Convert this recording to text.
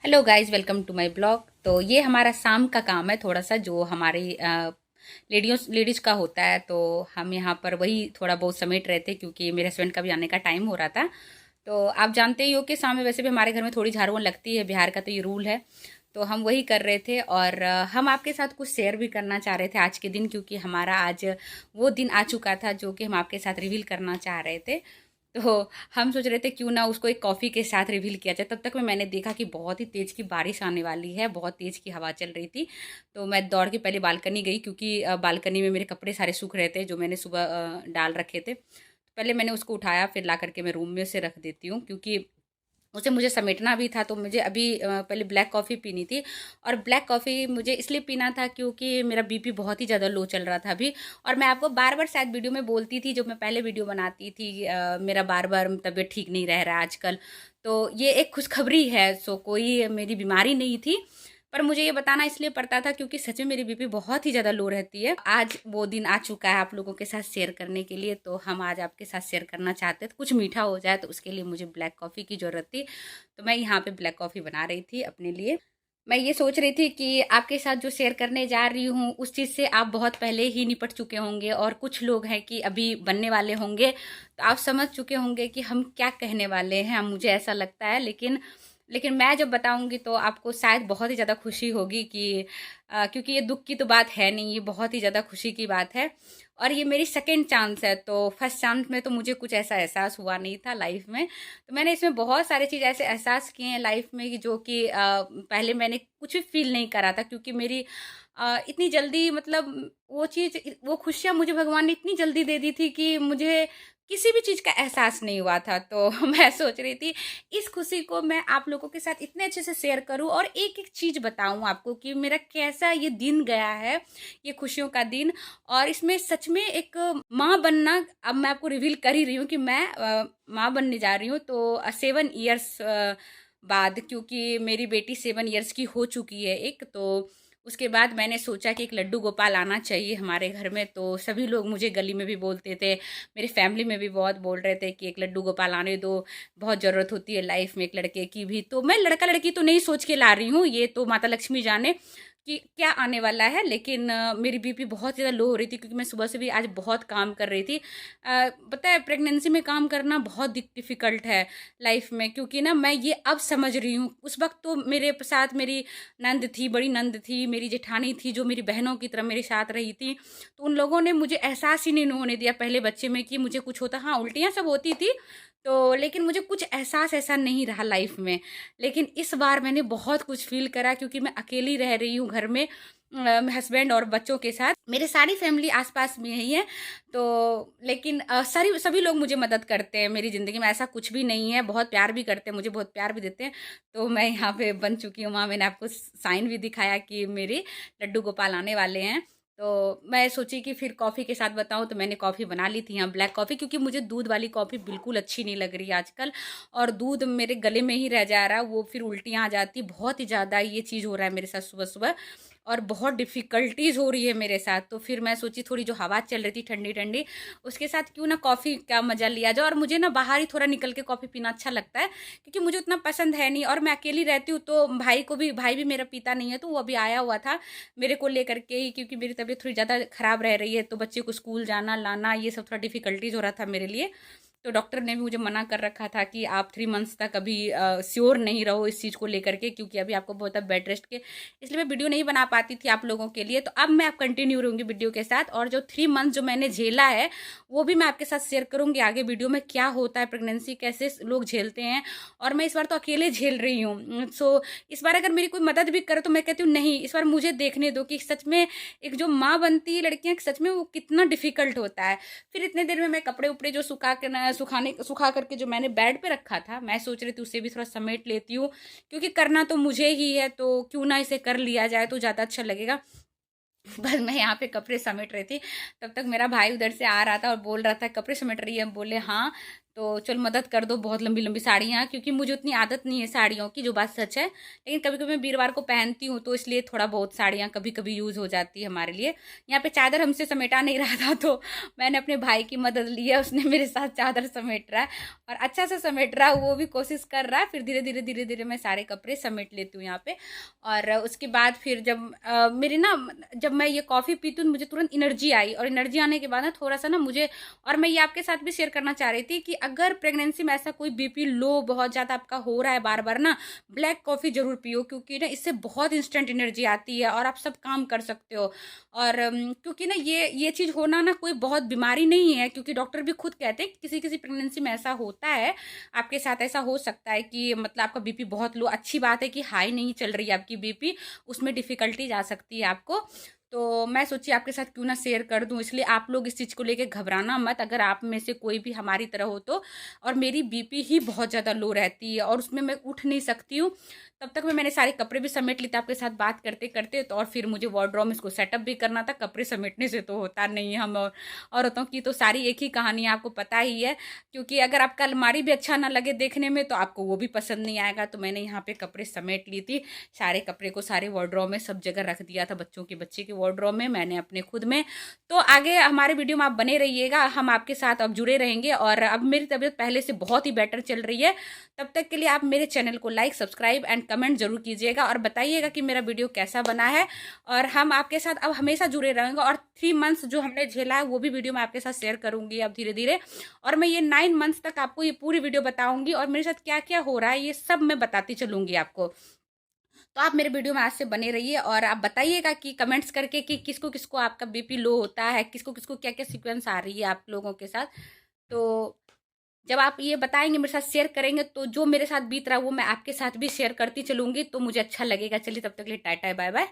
Hello guys, welcome to my blog. तो ये हमारा शाम का काम है, थोड़ा सा जो हमारी लेडीज़ का होता है। तो हम यहाँ पर वही थोड़ा बहुत समेट रहे थे क्योंकि मेरे हस्बैंड का भी आने का टाइम हो रहा था। तो आप जानते ही हो कि शाम में वैसे भी हमारे घर में थोड़ी झाड़ुआँ लगती है, बिहार का तो ये रूल है। तो हम वही कर रहे थे और हम आपके साथ कुछ शेयर भी करना चाह रहे थे आज के दिन, क्योंकि हमारा आज वो दिन आ चुका था जो कि हम आपके साथ रिवील करना चाह रहे थे। तो हम सोच रहे थे क्यों ना उसको एक कॉफ़ी के साथ रिवील किया जाए। तब तक में मैंने देखा कि बहुत ही तेज़ की बारिश आने वाली है, बहुत तेज़ की हवा चल रही थी। तो मैं दौड़ के पहले बालकनी गई क्योंकि बालकनी में मेरे कपड़े सारे सूख रहे थे जो मैंने सुबह डाल रखे थे। तो पहले मैंने उसको उठाया, फिर ला करके मैं रूम में से रख देती हूँ क्योंकि उसे मुझे समेटना भी था। तो मुझे अभी पहले ब्लैक कॉफ़ी पीनी थी और ब्लैक कॉफ़ी मुझे इसलिए पीना था क्योंकि मेरा बीपी बहुत ही ज़्यादा लो चल रहा था अभी। और मैं आपको बार बार शायद वीडियो में बोलती थी, जब मैं पहले वीडियो बनाती थी, मेरा बार बार तबीयत ठीक नहीं रह रहा है आजकल। तो ये एक खुशखबरी है, सो कोई मेरी बीमारी नहीं थी, पर मुझे ये बताना इसलिए पड़ता था क्योंकि सच में मेरी बीपी बहुत ही ज़्यादा लो रहती है। आज वो दिन आ चुका है आप लोगों के साथ शेयर करने के लिए। तो हम आज आपके साथ शेयर करना चाहते थे, कुछ मीठा हो जाए, तो उसके लिए मुझे ब्लैक कॉफ़ी की ज़रूरत थी। तो मैं यहाँ पे ब्लैक कॉफ़ी बना रही थी अपने लिए। मैं ये सोच रही थी कि आपके साथ जो शेयर करने जा रही हूँ उस चीज़ से आप बहुत पहले ही निपट चुके होंगे, और कुछ लोग हैं कि अभी बनने वाले होंगे, तो आप समझ चुके होंगे कि हम क्या कहने वाले हैं। मुझे ऐसा लगता है, लेकिन मैं जब बताऊंगी तो आपको शायद बहुत ही ज़्यादा खुशी होगी कि क्योंकि ये दुख की तो बात है नहीं, ये बहुत ही ज़्यादा खुशी की बात है। और ये मेरी सेकंड चांस है, तो फर्स्ट चांस में तो मुझे कुछ ऐसा एहसास हुआ नहीं था लाइफ में। तो मैंने इसमें बहुत सारी चीज़ ऐसे एहसास किए हैं लाइफ में कि जो कि पहले मैंने कुछ भी फील नहीं करा था, क्योंकि मेरी इतनी जल्दी मतलब वो चीज़, वो खुशियाँ मुझे भगवान ने इतनी जल्दी दे दी थी कि मुझे किसी भी चीज़ का एहसास नहीं हुआ था। तो मैं सोच रही थी इस खुशी को मैं आप लोगों के साथ इतने अच्छे से शेयर करूं और एक एक चीज़ बताऊं आपको कि मेरा कैसा ये दिन गया है, ये खुशियों का दिन। और इसमें सच में एक माँ बनना, अब मैं आपको रिवील कर ही रही हूँ कि मैं माँ बनने जा रही हूँ। तो 7 ईयर्स बाद, क्योंकि मेरी बेटी 7 ईयर्स की हो चुकी है एक, तो उसके बाद मैंने सोचा कि एक लड्डू गोपाल आना चाहिए हमारे घर में। तो सभी लोग मुझे गली में भी बोलते थे, मेरे फैमिली में भी बहुत बोल रहे थे कि एक लड्डू गोपाल आने दो, बहुत ज़रूरत होती है लाइफ में एक लड़के की भी। तो मैं लड़का लड़की तो नहीं सोच के ला रही हूँ, ये तो माता लक्ष्मी जाने कि क्या आने वाला है। लेकिन मेरी बीपी बहुत ज़्यादा लो हो रही थी क्योंकि मैं सुबह से भी आज बहुत काम कर रही थी। पता है, प्रेगनेंसी में काम करना बहुत डिफ़िकल्ट है लाइफ में, क्योंकि ना मैं ये अब समझ रही हूँ। उस वक्त तो मेरे साथ मेरी नंद थी, बड़ी नंद थी, मेरी जेठानी थी जो मेरी बहनों की तरह मेरे साथ रही थी। तो उन लोगों ने मुझे एहसास ही नहीं होने दिया पहले बच्चे में कि मुझे कुछ होता। हाँ, उल्टियाँ सब होती थी, तो लेकिन मुझे कुछ एहसास ऐसा नहीं रहा लाइफ में। लेकिन इस बार मैंने बहुत कुछ फ़ील करा क्योंकि मैं अकेली रह रही हूँ घर में, हस्बैंड और बच्चों के साथ। मेरे सारी फैमिली आस-पास में ही है। तो लेकिन सारी सभी लोग मुझे मदद करते हैं मेरी ज़िंदगी में, ऐसा कुछ भी नहीं है, बहुत प्यार भी करते हैं मुझे, बहुत प्यार भी देते हैं। तो मैं यहाँ पे बन चुकी हूँ माँ, मैंने आपको साइन भी दिखाया कि मेरे लड्डू गोपाल आने वाले हैं। तो मैं सोची कि फिर कॉफ़ी के साथ बताऊँ, तो मैंने कॉफ़ी बना ली थी यहाँ ब्लैक कॉफ़ी, क्योंकि मुझे दूध वाली कॉफ़ी बिल्कुल अच्छी नहीं लग रही है आजकल। और दूध मेरे गले में ही रह जा रहा है, वो फिर उल्टियाँ आ जाती, बहुत ही ज़्यादा ये चीज़ हो रहा है मेरे साथ सुबह-सुबह, और बहुत डिफ़िकल्टीज़ हो रही है मेरे साथ। तो फिर मैं सोची थोड़ी जो हवा चल रही थी ठंडी-ठंडी, उसके साथ क्यों ना कॉफ़ी का मज़ा लिया जाए। और मुझे ना बाहर ही थोड़ा निकल के कॉफ़ी पीना अच्छा लगता है, क्योंकि मुझे उतना पसंद है नहीं, और मैं अकेली रहती हूँ। तो भाई भी मेरा पीता नहीं है, तो वो अभी आया हुआ था मेरे को लेकर के ही, क्योंकि मेरी तबीयत थोड़ी ज़्यादा ख़राब रह रही है। तो बच्चे को स्कूल जाना, लाना, ये सब थोड़ा डिफ़िकल्टीज़ हो रहा था मेरे लिए। तो डॉक्टर ने भी मुझे मना कर रखा था कि आप 3 मंथ्स तक अभी श्योर नहीं रहो इस चीज़ को लेकर के, क्योंकि अभी आपको बहुत है बेड रेस्ट के, इसलिए मैं वीडियो नहीं बना पाती थी आप लोगों के लिए। तो अब मैं कंटिन्यू रहूँगी वीडियो के साथ, और जो 3 मंथ जो मैंने झेला है वो भी मैं आपके साथ शेयर करूँगी आगे वीडियो में, क्या होता है प्रेगनेंसी, कैसे लोग झेलते हैं। और मैं इस बार तो अकेले झेल रही हूँ। सो इस बार अगर मेरी कोई मदद भी करे तो मैं कहती हूँ नहीं, इस बार मुझे देखने दो कि सच में एक जो माँ बनती है लड़कियाँ, सच में वो कितना डिफ़िकल्ट होता है। फिर इतने देर में मैं कपड़े-उपड़े जो सुखा करके जो मैंने बेड पे रखा था, मैं सोच रही थी उसे भी थोड़ा समेट लेती हूँ, क्योंकि करना तो मुझे ही है, तो क्यों ना इसे कर लिया जाए तो ज़्यादा अच्छा लगेगा। बस मैं यहाँ पे कपड़े समेट रही थी, तब तक मेरा भाई उधर से आ रहा था और बोल रहा था कपड़े समेट रही है? बोले हाँ। तो चल मदद कर दो, बहुत लंबी लंबी साड़ियाँ, क्योंकि मुझे उतनी आदत नहीं है साड़ियों की, जो बात सच है। लेकिन कभी कभी मैं वीरवार को पहनती हूँ, तो इसलिए थोड़ा बहुत साड़ियाँ कभी कभी यूज़ हो जाती है हमारे लिए। यहाँ पे चादर हमसे समेटा नहीं रहा था, तो मैंने अपने भाई की मदद ली है, उसने मेरे साथ चादर समेट रहा है और अच्छा से समेट रहा है, वो भी कोशिश कर रहा है। फिर धीरे धीरे मैं सारे कपड़े समेट लेती हूँ यहाँ पे। और उसके बाद फिर जब मेरी ना, जब मैं ये कॉफ़ी पीती हूँ मुझे तुरंत एनर्जी आई, और एनर्जी आने के बाद ना थोड़ा सा ना मुझे, और मैं ये आपके साथ भी शेयर करना चाह रही थी कि अगर प्रेगनेंसी में ऐसा कोई बीपी लो बहुत ज़्यादा आपका हो रहा है बार बार ना, ब्लैक कॉफ़ी ज़रूर पियो, क्योंकि ना इससे बहुत इंस्टेंट एनर्जी आती है और आप सब काम कर सकते हो। और क्योंकि ना ये चीज़ होना ना कोई बहुत बीमारी नहीं है, क्योंकि डॉक्टर भी खुद कहते हैं कि किसी किसी प्रेगनेंसी में ऐसा होता है, आपके साथ ऐसा हो सकता है कि मतलब आपका बीपी बहुत लो, अच्छी बात है कि हाई नहीं चल रही है आपकी बीपी, उसमें डिफ़िकल्टीज आ सकती है आपको। तो मैं सोची आपके साथ क्यों ना शेयर कर दूं, इसलिए आप लोग इस चीज़ को लेके घबराना मत, अगर आप में से कोई भी हमारी तरह हो तो। और मेरी बीपी ही बहुत ज़्यादा लो रहती है और उसमें मैं उठ नहीं सकती हूँ। तब तक मैंने सारे कपड़े भी समेट लिए थे आपके साथ बात करते करते, तो और फिर मुझे वार्डरोब में इसको सेटअप भी करना था। कपड़े समेटने से तो होता नहीं है, हम और औरतों की तो सारी एक ही कहानी है, आपको पता ही है। क्योंकि अगर आपका अलमारी भी अच्छा ना लगे देखने में तो आपको वो भी पसंद नहीं आएगा। तो मैंने यहाँ पे कपड़े समेट ली थी, सारे कपड़े को सारे वार्डरोब में सब जगह रख दिया था, बच्चों के बच्चे के वार्डरोब में, मैंने अपने खुद में। तो आगे हमारे वीडियो में आप बने रहिएगा, हम आपके साथ अब जुड़े रहेंगे। और अब मेरी तबीयत पहले से बहुत ही बेटर चल रही है। तब तक के लिए आप मेरे चैनल को लाइक, सब्सक्राइब एंड कमेंट जरूर कीजिएगा और बताइएगा कि मेरा वीडियो कैसा बना है। और हम आपके साथ अब हमेशा जुड़े रहेंगे। और 3 मंथ्स जो हमने झेला है वो भी वीडियो मैं आपके साथ शेयर करूंगी अब धीरे धीरे। और मैं ये 9 मंथ्स तक आपको ये पूरी वीडियो बताऊंगी, और मेरे साथ क्या क्या हो रहा है ये सब मैं बताती चलूंगी आपको। तो आप मेरे वीडियो में आज से बने रहिए और आप बताइएगा कि कमेंट्स करके कि किसको किसको आपका बीपी लो होता है, किसको किसको क्या क्या सीक्वेंस आ रही है आप लोगों के साथ। तो जब आप ये बताएंगे, मेरे साथ शेयर करेंगे, तो जो मेरे साथ बीत रहा है वो मैं आपके साथ भी शेयर करती चलूंगी, तो मुझे अच्छा लगेगा। चलिए तब तक के लिए टाटा बाय बाय।